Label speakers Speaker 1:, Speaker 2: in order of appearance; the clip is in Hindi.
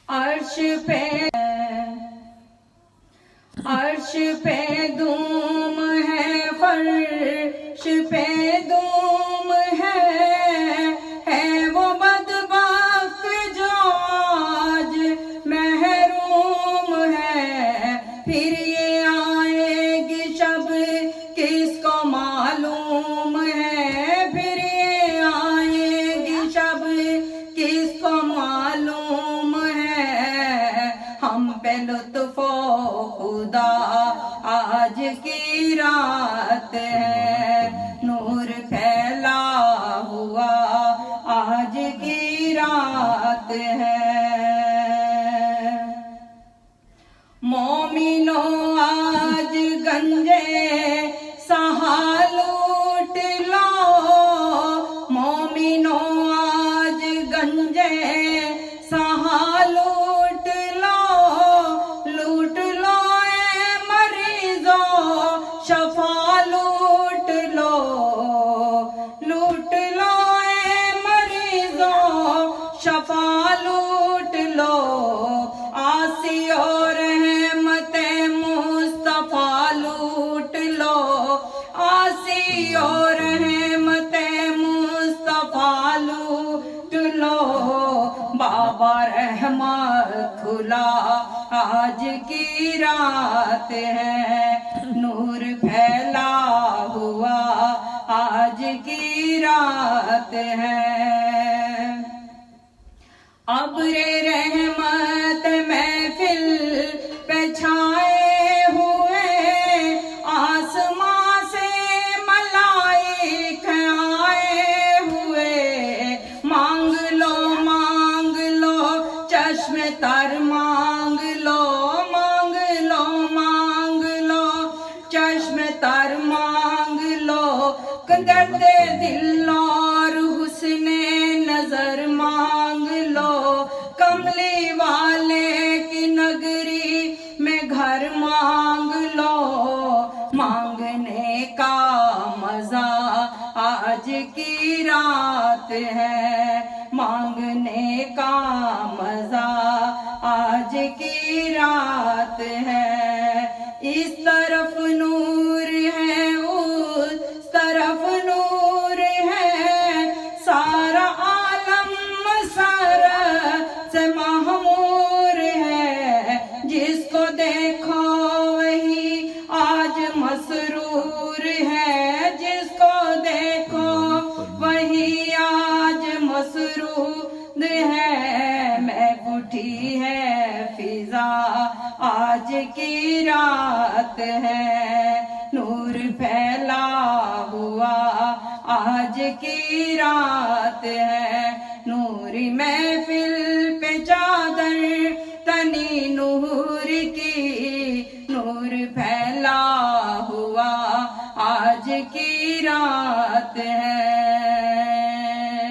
Speaker 1: अर्श पे धूम है, फर्श पे धूम है वो बदबख्त जो आज महरूम है। फिर ये आएगी शब किसको मालूम है, फिर ये आएगी शब किसको मालूम है। हम पे लुत्फ़ो खुदा आज की रात है, नूर फैला हुआ आज की रात है। मोमिनो आज गंजे सहा लूट लो, मोमिनो आज गंजे सहा लूट लो, लूट लो ए मरीजो शफा लूट लो, लूट लो ए मरीजो शफा लूट लो। आसी और रहमते मुस्तफा लूट लो, आसी और रहमते मुस्तफा लूट लो। बाबा रहमत खुला आज की रात है, नूर फैला हुआ आज की रात है। अब्रे रहमत महफिल पे छाए हुए, आसमां से मलाइक आए हुए। मांग लो चश्मे तर मांग लो, मांग लो चश्मे तर मांग लो। दर्दे दिल और हुस्ने नजर मांग लो, कमली वाले की नगरी में घर मांग लो। मांगने का मजा आज की रात है, मांगने का मजा आज की रात है। इस तरफ नूर है, उस तरफ नूर है, सारा आलम सारा से महमूर है। जिसको देखो वही आज मसरूर है, जिसको देखो वही आज मसरूर है। मैं उठी है फिजा आज की रात है, नूर फैला हुआ आज की रात है। नूरी महफिल पे चादर तनी नूर की, नूर फैला हुआ आज की रात है।